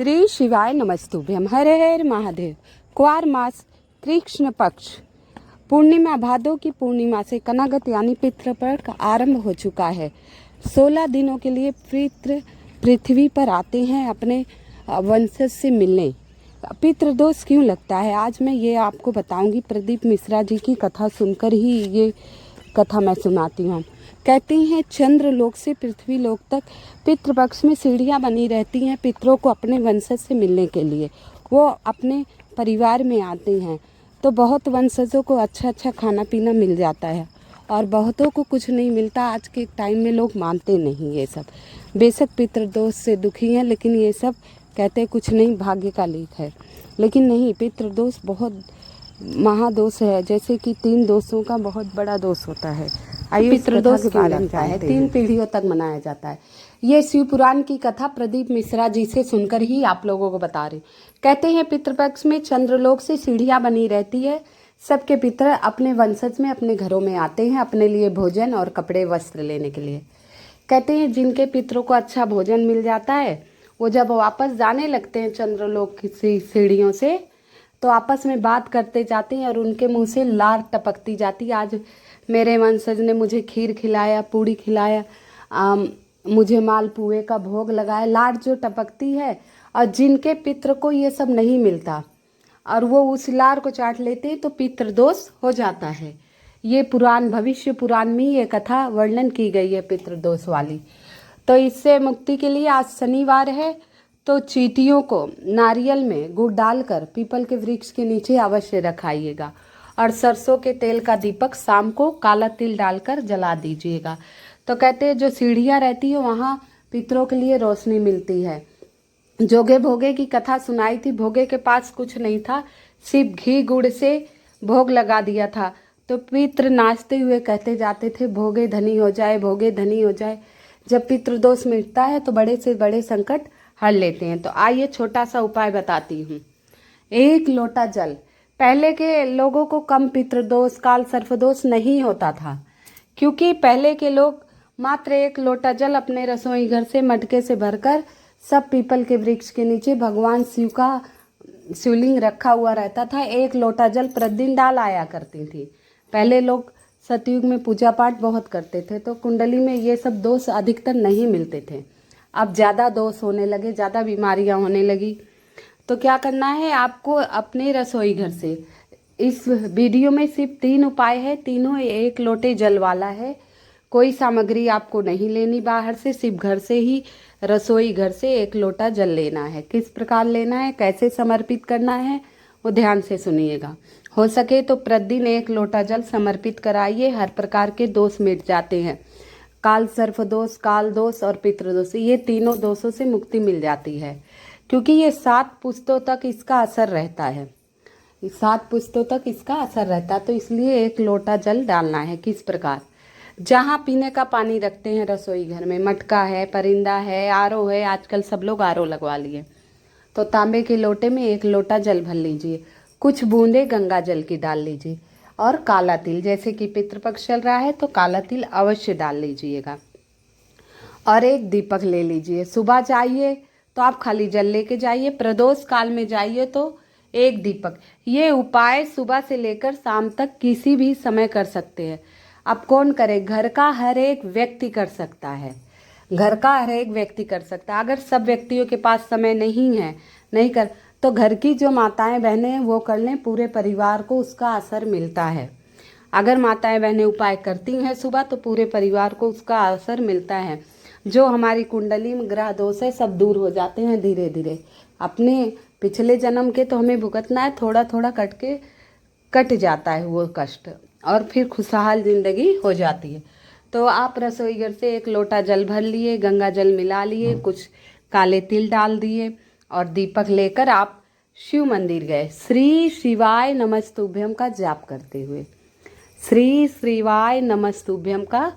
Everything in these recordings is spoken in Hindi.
श्री शिवाय नमस्तुभ्यम। हरे हर महादेव। क्वार मास कृष्ण पक्ष पूर्णिमा, भादों की पूर्णिमा से कनागत यानी पितृपक्ष आरंभ हो चुका है। 16 दिनों के लिए पितृ पृथ्वी पर आते हैं अपने वंशज से मिलने। पितृदोष क्यों लगता है, आज मैं ये आपको बताऊंगी। प्रदीप मिश्रा जी की कथा सुनकर ही ये कथा मैं सुनाती हूँ। कहती हैं चंद्र लोक से पृथ्वी लोक तक पितृपक्ष में सीढ़ियाँ बनी रहती हैं पितरों को अपने वंशज से मिलने के लिए। वो अपने परिवार में आते हैं तो बहुत वंशजों को अच्छा अच्छा खाना पीना मिल जाता है और बहुतों को कुछ नहीं मिलता। आज के टाइम में लोग मानते नहीं ये सब। बेशक पितृदोष से दुखी हैं लेकिन ये सब कहते कुछ नहीं, भाग्य का लेख है। लेकिन नहीं, पितृदोष बहुत महादोष है। जैसे कि 3 दोषों का बहुत बड़ा दोष होता है। आइए पितृदोष के बारे में जानते हैं। 3 पीढ़ियों तक मनाया जाता है। ये शिव पुराण की कथा प्रदीप मिश्रा जी से सुनकर ही आप लोगों को बता रहे। कहते हैं पितृपक्ष में चंद्रलोक से सीढ़ियाँ बनी रहती है। सबके पितर अपने वंशज में अपने घरों में आते हैं अपने लिए भोजन और कपड़े वस्त्र लेने के लिए। कहते हैं जिनके पितरों को अच्छा भोजन मिल जाता है वो जब वापस जाने लगते हैं चंद्रलोक की सीढ़ियों से तो आपस में बात करते जाते हैं और उनके मुंह से लार टपकती जाती। आज मेरे वंशज ने मुझे खीर खिलाया, पूड़ी खिलाया, मुझे मालपुए का भोग लगाया। लार जो टपकती है। और जिनके पितर को ये सब नहीं मिलता और वो उस लार को चाट लेते हैं तो पितृदोष हो जाता है। ये पुराण, भविष्य पुराण में ये कथा वर्णन की गई है पितृदोष वाली। तो इससे मुक्ति के लिए आज शनिवार है तो चींटियों को नारियल में गुड़ डालकर पीपल के वृक्ष के नीचे अवश्य रखाइएगा और सरसों के तेल का दीपक शाम को काला तिल डालकर जला दीजिएगा। तो कहते हैं जो सीढ़ियाँ रहती है वहाँ पितरों के लिए रोशनी मिलती है। जोगे भोगे की कथा सुनाई थी। भोगे के पास कुछ नहीं था, सिर्फ घी गुड़ से भोग लगा दिया था। तो पितृ नाचते हुए कहते जाते थे भोगे धनी हो जाए, भोगे धनी हो जाए। जब पितृदोष मिटता है तो बड़े से बड़े संकट हर लेते हैं। तो आइए छोटा सा उपाय बताती हूँ। 1 लोटा जल। पहले के लोगों को कम पितृदोष, काल सर्पदोष नहीं होता था क्योंकि पहले के लोग मात्र 1 लोटा जल अपने रसोई घर से मटके से भरकर सब पीपल के वृक्ष के नीचे भगवान शिव का शिवलिंग रखा हुआ रहता था। 1 लोटा जल प्रतिदिन डाल आया करती थी। पहले लोग सतयुग में पूजा पाठ बहुत करते थे तो कुंडली में ये सब दोष अधिकतर नहीं मिलते थे। अब ज़्यादा दोष होने लगे, ज़्यादा बीमारियां होने लगी। तो क्या करना है आपको अपने रसोई घर से। इस वीडियो में सिर्फ 3 उपाय है, तीनों 1 लोटे जल वाला है। कोई सामग्री आपको नहीं लेनी बाहर से, सिर्फ घर से ही रसोई घर से 1 लोटा जल लेना है। किस प्रकार लेना है, कैसे समर्पित करना है वो ध्यान से सुनिएगा। हो सके तो प्रतिदिन 1 लोटा जल समर्पित कराइए। हर प्रकार के दोष मिट जाते हैं। काल सर्पदोष, काल दोष और पितृदोष, ये तीनों दोषों से मुक्ति मिल जाती है क्योंकि ये 7 पुश्तों तक इसका असर रहता है। 7 पुश्तों तक इसका असर रहता है तो इसलिए 1 लोटा जल डालना है। किस प्रकार, जहाँ पीने का पानी रखते हैं रसोई घर में, मटका है, परिंदा है, आरओ है, आजकल सब लोग आरओ लगवा लिए, तो तांबे के लोटे में 1 लोटा जल भर लीजिए। कुछ बूंदे गंगा जल की डाल लीजिए और काला तिल, जैसे कि पितृपक्ष चल रहा है तो काला तिल अवश्य डाल लीजिएगा। और 1 दीपक ले लीजिए। सुबह जाइए तो आप खाली जल लेके जाइए, प्रदोष काल में जाइए तो 1 दीपक। ये उपाय सुबह से लेकर शाम तक किसी भी समय कर सकते हैं। अब कौन करे, घर का हर एक व्यक्ति कर सकता है। घर का हर एक व्यक्ति कर सकता है। अगर सब व्यक्तियों के पास समय नहीं है, नहीं कर, तो घर की जो माताएं बहनें हैं वो कर लें, पूरे परिवार को उसका असर मिलता है। अगर माताएं बहनें उपाय करती हैं सुबह तो पूरे परिवार को उसका असर मिलता है। जो हमारी कुंडली में ग्रह दोष है सब दूर हो जाते हैं धीरे धीरे। अपने पिछले जन्म के तो हमें भुगतना है, थोड़ा थोड़ा कट जाता है वो कष्ट और फिर खुशहाल जिंदगी हो जाती है। तो आप रसोई घर से 1 लोटा जल भर लिए, गंगा जल मिला लिए, कुछ काले तिल डाल दिए और दीपक लेकर आप शिव मंदिर गए। श्री शिवाय नमस्तुभ्यम का जाप करते हुए, श्री शिवाय नमस्तुभ्यम का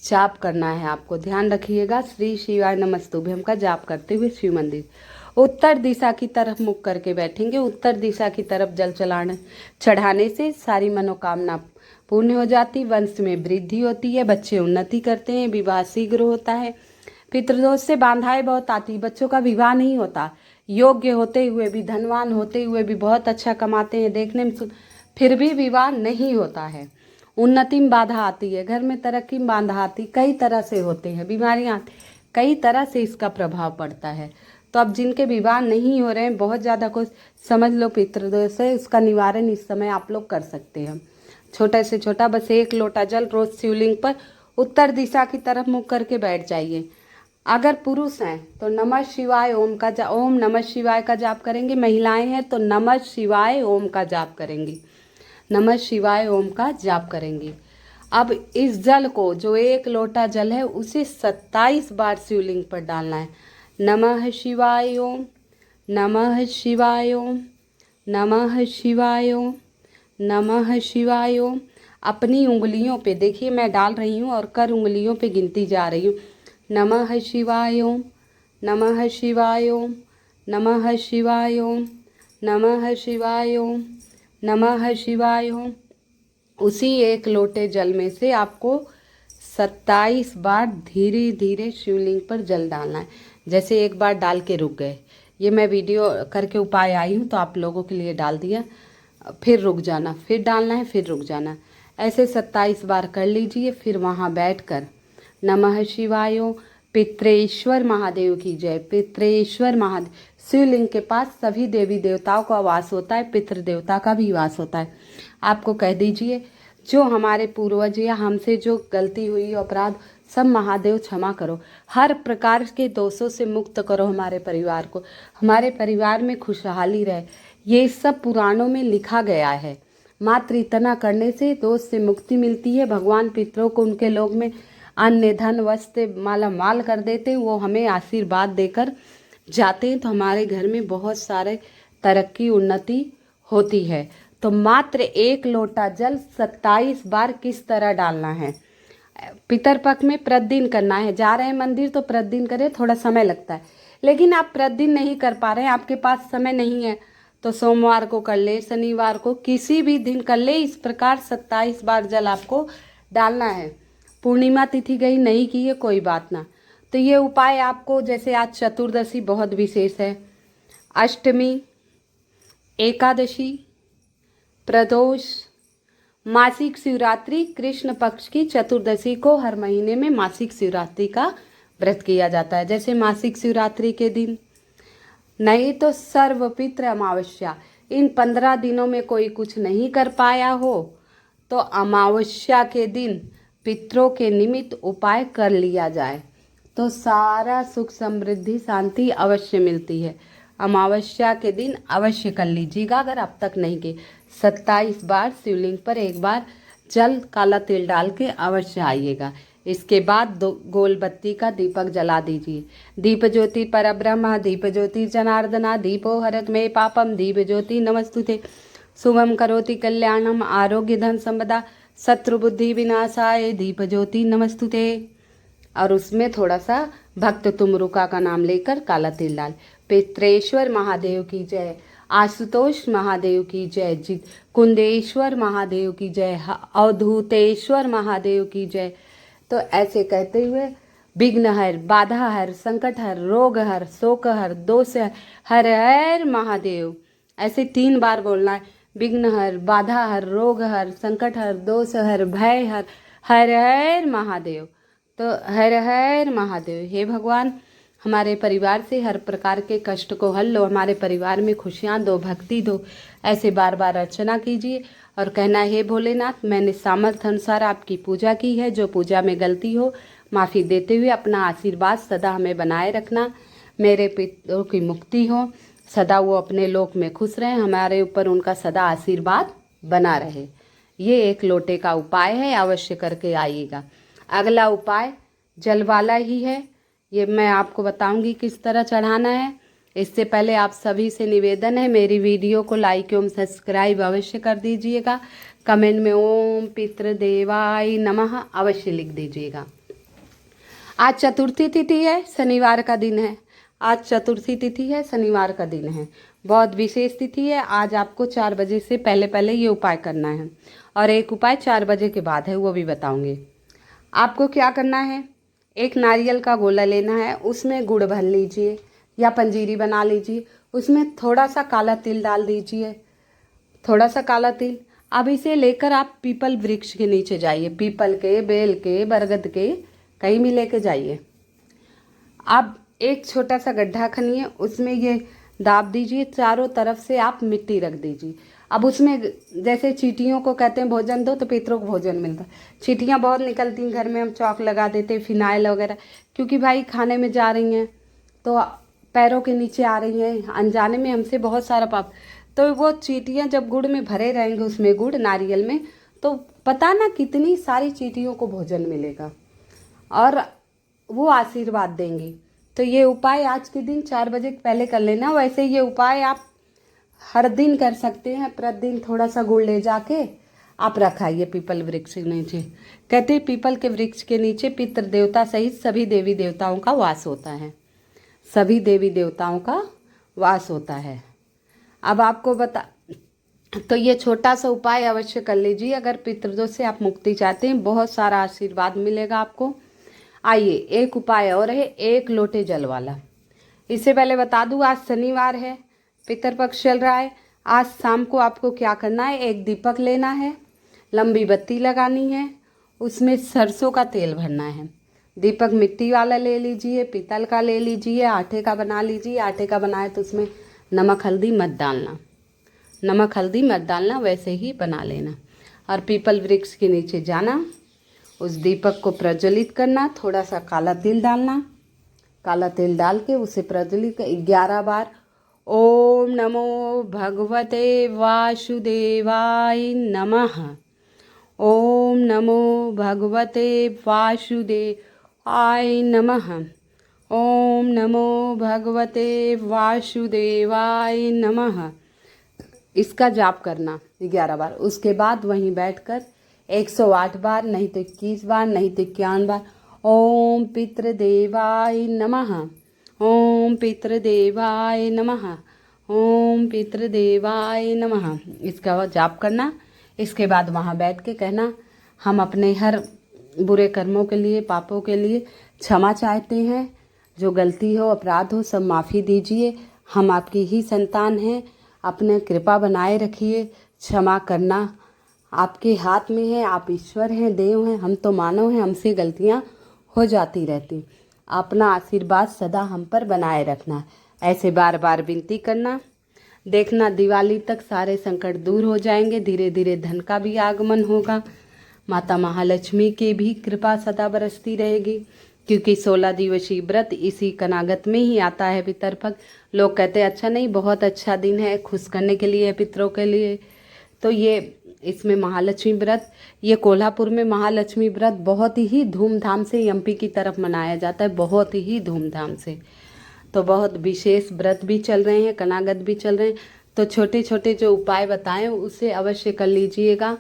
जाप करना है आपको। ध्यान रखिएगा, श्री शिवाय नमस्तुभ्यम का जाप करते हुए शिव मंदिर उत्तर दिशा की तरफ मुख करके बैठेंगे। उत्तर दिशा की तरफ जल चढ़ाने से सारी मनोकामना पूर्ण हो जाती, वंश में वृद्धि होती है, बच्चे उन्नति करते हैं, विवाह शीघ्र होता है। पितृदोष से बाधाएं बहुत आती, बच्चों का विवाह नहीं होता। योग्य होते हुए भी, धनवान होते हुए भी, बहुत अच्छा कमाते हैं, देखने में फिर भी विवाह नहीं होता है। उन्नति में बाधा आती है, घर में तरक्की में बाधा आती, कई तरह से होते हैं, बीमारियां आती, कई तरह से इसका प्रभाव पड़ता है। तो अब जिनके विवाह नहीं हो रहे हैं, बहुत ज़्यादा कुछ समझ लो पितृदोष है, उसका निवारण इस समय आप लोग कर सकते हैं। छोटा से छोटा बस 1 लोटा जल रोज शिवलिंग पर उत्तर दिशा की तरफ मुख करके बैठ जाइए। अगर पुरुष हैं तो नमः शिवाय ओम नमः शिवाय का जाप करेंगे, महिलाएं हैं तो नमः शिवाय ओम का जाप करेंगी, नमः शिवाय ओम का जाप करेंगी। अब इस जल को, जो 1 लोटा जल है, उसे 27 बार शिवलिंग पर डालना है। नमः शिवाय ओम, नमः शिवाय ओम, नमः शिवाय ओम, नमः शिवाय ओम। अपनी उंगलियों पे देखिए, मैं डाल रही हूँ और कर उंगलियों पे गिनती जा रही हूँ। नमः शिवाय ओम, नमः शिवाय ओम, नमः शिवाय ओम, नमः शिवाय ओम, नमः शिवाय ओम। उसी 1 लोटे जल में से आपको 27 बार धीरे धीरे शिवलिंग पर जल डालना है। जैसे एक बार डाल के रुक गए, ये मैं वीडियो करके उपाय आई हूँ तो आप लोगों के लिए डाल दिया, फिर रुक जाना, फिर डालना है, फिर रुक जाना, ऐसे 27 बार कर लीजिए। फिर वहाँ बैठकर नमः शिवाय ओम, पितृेश्वर महादेव की जय, पितृेश्वर महादेव। शिवलिंग के पास सभी देवी देवताओं का वास होता है, पितृ देवता का भी वास होता है। आपको कह दीजिए, जो हमारे पूर्वज या हमसे जो गलती हुई, अपराध, सब महादेव क्षमा करो, हर प्रकार के दोषों से मुक्त करो हमारे परिवार को, हमारे परिवार में खुशहाली रहे। ये सब पुराणों में लिखा गया है। मात्र इतना करने से दोष से मुक्ति मिलती है। भगवान पितरों को उनके लोक में अन्न धन वस्त्र माला माल कर देते हैं, वो हमें आशीर्वाद देकर जाते हैं, तो हमारे घर में बहुत सारे तरक्की उन्नति होती है। तो मात्र 1 लोटा जल 27 बार किस तरह डालना है, पितरपक्ष में प्रतिदिन करना है। जा रहे हैं मंदिर तो प्रतिदिन करें, थोड़ा समय लगता है, लेकिन आप प्रतिदिन नहीं कर पा रहे हैं, आपके पास समय नहीं है, तो सोमवार को कर ले, शनिवार को, किसी भी दिन कर ले। इस प्रकार 27 बार जल आपको डालना है। पूर्णिमा तिथि गई, नहीं की है, कोई बात ना। तो ये उपाय आपको, जैसे आज चतुर्दशी बहुत विशेष है, अष्टमी, एकादशी, प्रदोष, मासिक शिवरात्रि, कृष्ण पक्ष की चतुर्दशी को हर महीने में मासिक शिवरात्रि का व्रत किया जाता है। जैसे मासिक शिवरात्रि के दिन, नहीं तो सर्वपित्र अमावस्या, इन 15 दिनों में कोई कुछ नहीं कर पाया हो तो अमावस्या के दिन पितरों के निमित्त उपाय कर लिया जाए, तो सारा सुख समृद्धि शांति अवश्य मिलती है। अमावस्या के दिन अवश्य कर लीजिएगा, अगर अब तक नहीं किए। 27 बार शिवलिंग पर एक बार जल काला तिल डाल के अवश्य आइएगा। इसके बाद 2 गोल बत्ती का दीपक जला दीजिए। दीप ज्योति परब्रह्म, दीप ज्योति जनार्दना, दीपो हरत मे पापम, दीप ज्योति नमस्तुते, शुभम करोति कल्याणम, आरोग्य धन संपदा, शत्रु बुद्धि विनाशाय, दीप ज्योति नमस्तुते। और उसमें थोड़ा सा भक्त तुमरुका का नाम लेकर काला तिल डाल। पित्रेश्वर महादेव की जय, आशुतोष महादेव की जय, कुंदेश्वर महादेव की जय, अवधूतेश्वर महादेव की जय। तो ऐसे कहते हुए विघ्न हर, बाधा हर, संकट हर, रोग हर, शोक हर, दोष हर, हर हर महादेव, ऐसे 3 बार बोलना है। विघ्न हर, बाधा हर, रोग हर, संकट हर, दोष हर, भय हर, हर हर महादेव। तो हर हर महादेव। हे भगवान, हमारे परिवार से हर प्रकार के कष्ट को हल लो, हमारे परिवार में खुशियाँ दो, भक्ति दो। ऐसे बार बार अर्चना कीजिए और कहना, हे भोलेनाथ, मैंने सामर्थ्य अनुसार आपकी पूजा की है, जो पूजा में गलती हो माफ़ी देते हुए अपना आशीर्वाद सदा हमें बनाए रखना। मेरे पितरों की मुक्ति हो, सदा वो अपने लोक में खुश रहें, हमारे ऊपर उनका सदा आशीर्वाद बना रहे। ये 1 लोटे का उपाय है, अवश्य करके आइएगा। अगला उपाय जल वाला ही है, ये मैं आपको बताऊंगी किस तरह चढ़ाना है। इससे पहले आप सभी से निवेदन है, मेरी वीडियो को लाइक एवं सब्सक्राइब अवश्य कर दीजिएगा। कमेंट में ओम पितृदेवाय नमः अवश्य लिख दीजिएगा। आज चतुर्थी तिथि है, शनिवार का दिन है। आज चतुर्थी तिथि है, शनिवार का दिन है, बहुत विशेष तिथि है। आज आपको 4 बजे से पहले पहले ये उपाय करना है, और एक उपाय 4 बजे के बाद है, वो भी बताऊंगी। आपको क्या करना है, एक नारियल का गोला लेना है, उसमें गुड़ भर लीजिए, या पंजीरी बना लीजिए, उसमें थोड़ा सा काला तिल डाल दीजिए, थोड़ा सा काला तिल। अब इसे लेकर आप पीपल वृक्ष के नीचे जाइए, पीपल के, बेल के, बरगद के, कहीं भी लेके जाइए। अब एक छोटा सा गड्ढा खनिए, उसमें ये दाब दीजिए, चारों तरफ से आप मिट्टी रख दीजिए। अब उसमें जैसे चींटियों को कहते हैं भोजन दो, तो पितरों को भोजन मिलता है। चींटियाँ बहुत निकलती हैं घर में, हम चौक लगा देते, फिनाइल वगैरह, क्योंकि भाई खाने में जा रही हैं तो पैरों के नीचे आ रही हैं, अनजाने में हमसे बहुत सारा पाप। तो वो चींटियाँ जब गुड़ में भरे रहेंगे, उसमें गुड़ नारियल में, तो पता ना कितनी सारी चींटियों को भोजन मिलेगा और वो आशीर्वाद देंगी। तो ये उपाय आज के दिन 4 बजे पहले कर लेना। वैसे ये उपाय आप हर दिन कर सकते हैं, प्रतिदिन थोड़ा सा गुड़ ले जाके आप रखाइए पीपल वृक्ष के नीचे। कहते हैं पीपल के वृक्ष के नीचे पितृ देवता सहित सभी देवी देवताओं का वास होता है, सभी देवी देवताओं का वास होता है। अब आपको तो ये छोटा सा उपाय अवश्य कर लीजिए अगर पितृदोष से आप मुक्ति चाहते हैं, बहुत सारा आशीर्वाद मिलेगा आपको। आइए एक उपाय और है, 1 लोटे जल वाला। इससे पहले बता दूं, आज शनिवार है, पितरपक्ष चल रहा है। आज शाम को आपको क्या करना है, एक दीपक लेना है, लंबी बत्ती लगानी है, उसमें सरसों का तेल भरना है। दीपक मिट्टी वाला ले लीजिए, पीतल का ले लीजिए, आटे का बना लीजिए। आटे का बनाए तो उसमें नमक हल्दी मत डालना, नमक हल्दी मत डालना, वैसे ही बना लेना। और पीपल वृक्ष के नीचे जाना, उस दीपक को प्रज्वलित करना, थोड़ा सा काला तिल डालना, काला तिल डाल के उसे प्रज्वलित 11 बार ओम नमो भगवते वासुदेवाय नमः, ओम नमो भगवते वासुदेवाय नमः, ओम नमो भगवते वासुदेवाय नमः, इसका जाप करना 11 बार। उसके बाद वहीं बैठकर 108 बार, नहीं तो 21 बार, नहीं तो 51 बार ओम पितृदेवाय नमः, ओम पितृदेवाय नमः, ओम पितृदेवाय नमः, इसका जाप करना। इसके बाद वहाँ बैठ के कहना, हम अपने हर बुरे कर्मों के लिए, पापों के लिए क्षमा चाहते हैं, जो गलती हो, अपराध हो, सब माफ़ी दीजिए, हम आपकी ही संतान हैं, अपने कृपा बनाए रखिए, क्षमा करना आपके हाथ में है, आप ईश्वर हैं, देव हैं, हम तो मानव हैं, हमसे गलतियाँ हो जाती रहती, अपना आशीर्वाद सदा हम पर बनाए रखना। ऐसे बार बार विनती करना। देखना दिवाली तक सारे संकट दूर हो जाएंगे, धीरे धीरे धन का भी आगमन होगा, माता महालक्ष्मी की भी कृपा सदा बरसती रहेगी, क्योंकि 16 दिवसीय व्रत इसी कनागत में ही आता है पितरपक्ष। लोग कहते हैं अच्छा नहीं, बहुत अच्छा दिन है, खुश करने के लिए, पितरों के लिए। तो ये इसमें महालक्ष्मी व्रत, ये कोल्हापुर में महालक्ष्मी व्रत बहुत ही धूमधाम से एमपी की तरफ मनाया जाता है, बहुत ही धूमधाम से। तो बहुत विशेष व्रत भी चल रहे हैं, कनागत भी चल रहे हैं। तो छोटे छोटे जो उपाय बताएं उसे अवश्य कर लीजिएगा।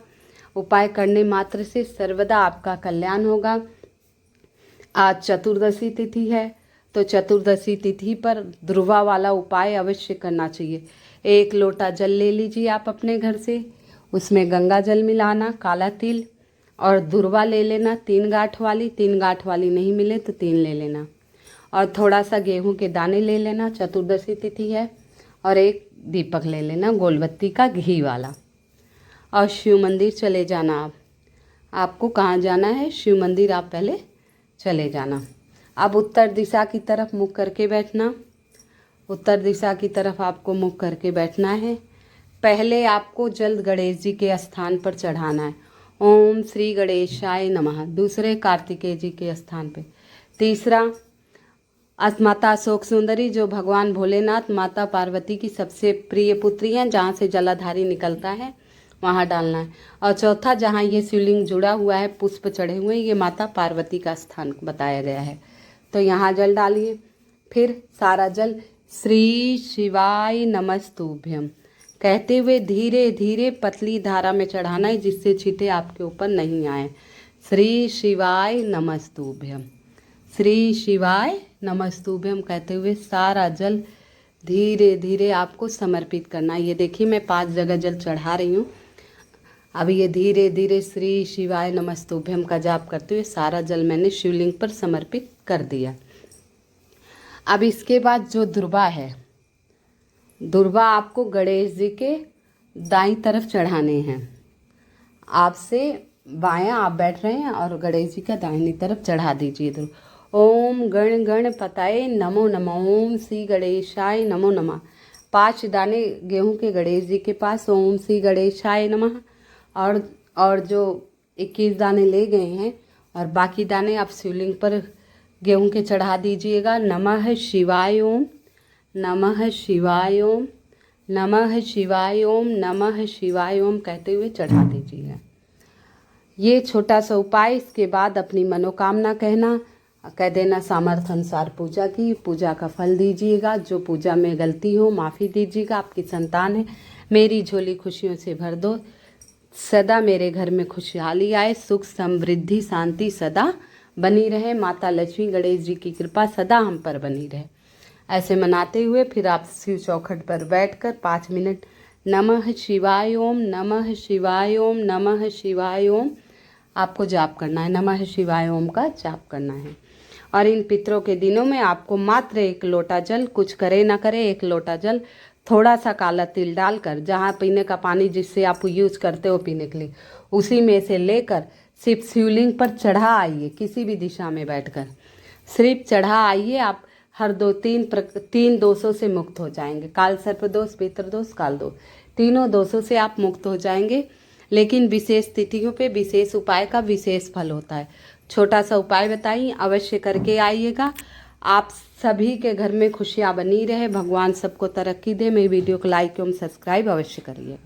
उपाय करने मात्र से सर्वदा आपका कल्याण होगा। आज चतुर्दशी तिथि है, तो चतुर्दशी तिथि पर ध्रुवा वाला उपाय अवश्य करना चाहिए। 1 लोटा जल ले लीजिए आप अपने घर से, उसमें गंगा जल मिलाना, काला तिल और ध्रुवा ले लेना 3 गांठ वाली, 3 गांठ वाली नहीं मिले तो 3 ले लेना, और थोड़ा सा गेहूं के दाने ले लेना, चतुर्दशी तिथि है, और एक दीपक ले लेना गोलबत्ती का घी वाला, और शिव मंदिर चले जाना। आपको कहाँ जाना है, शिव मंदिर आप पहले चले जाना। अब उत्तर दिशा की तरफ मुख करके बैठना, उत्तर दिशा की तरफ आपको मुख करके बैठना है। पहले आपको जल गणेश जी के स्थान पर चढ़ाना है, ओम श्री गणेशाय नमः। दूसरे कार्तिकेय जी के स्थान पे। तीसरा माता अशोक सुंदरी, जो भगवान भोलेनाथ माता पार्वती की सबसे प्रिय पुत्री हैं, जहाँ से जलाधारी निकलता है, वहाँ डालना है। और चौथा, जहाँ ये शिवलिंग जुड़ा हुआ है, पुष्प चढ़े हुए हैं, ये माता पार्वती का स्थान बताया गया है, तो यहाँ जल डालिए। फिर सारा जल श्री शिवाय नमस्तुभ्यम कहते हुए धीरे धीरे पतली धारा में चढ़ाना है, जिससे छींटे आपके ऊपर नहीं आए। श्री शिवाय नमस्तुभ्यम, श्री शिवाय नमस्तुभ्यम कहते हुए सारा जल धीरे धीरे आपको समर्पित करना है। ये देखिए मैं 5 जगह जल चढ़ा रही हूँ। अब ये धीरे धीरे श्री शिवाय नमस्तुभ्यम का जाप करते हुए सारा जल मैंने शिवलिंग पर समर्पित कर दिया। अब इसके बाद जो दुर्वा है, दुर्वा आपको गणेश जी के दाईं तरफ चढ़ाने हैं। आपसे बायां आप बैठ रहे हैं और गणेश जी का दाहिनी तरफ चढ़ा दीजिए दुर्वा। ओम गण गणपतये नमो नमः, ओम श्री गणेशाय नमो नमः। 5 दाने गेहूं के गणेश जी के पास ओम श्री गणेशाय नमः, और जो 21 दाने ले गए हैं और बाकी दाने आप शिवलिंग पर गेहूं के चढ़ा दीजिएगा। नमः शिवाय ओम, नमः शिवाय ओम, नमः शिवाय ओम, नमः शिवाय ओम कहते हुए चढ़ा दीजिए। ये छोटा सा उपाय। इसके बाद अपनी मनोकामना कह देना, सामर्थ्य अनुसार पूजा की, पूजा का फल दीजिएगा। जो पूजा में गलती हो माफ़ी दीजिएगा। आपकी संतान है, मेरी झोली खुशियों से भर दो, सदा मेरे घर में खुशहाली आए, सुख समृद्धि शांति सदा बनी रहे, माता लक्ष्मी गणेश जी की कृपा सदा हम पर बनी रहे। ऐसे मनाते हुए फिर आप शिव चौखट पर बैठकर 5 मिनट नमः शिवाय ओम, नमः शिवाय ओम, नमः शिवाय ओम आपको जाप करना है। नमः शिवाय ओम का जाप करना है। और इन पितरों के दिनों में आपको मात्र 1 लोटा जल, कुछ करे ना करे, 1 लोटा जल थोड़ा सा काला तिल डालकर, जहाँ पीने का पानी जिससे आप यूज करते हो पीने के लिए, उसी में से लेकर सिर्फ शिवलिंग पर चढ़ा आइए। किसी भी दिशा में बैठकर सिर्फ चढ़ा आइए। आप हर 3 दोषों से मुक्त हो जाएंगे। काल सर्प दोष, पितृ दोष, काल दोष, तीनों दोषों से आप मुक्त हो जाएंगे। लेकिन विशेष तिथियों पे विशेष उपाय का विशेष फल होता है। छोटा सा उपाय बताइए, अवश्य करके आइएगा। आप सभी के घर में खुशियाँ बनी रहे, भगवान सबको तरक्की दे। मेरी वीडियो को लाइक एवं सब्सक्राइब अवश्य करिए।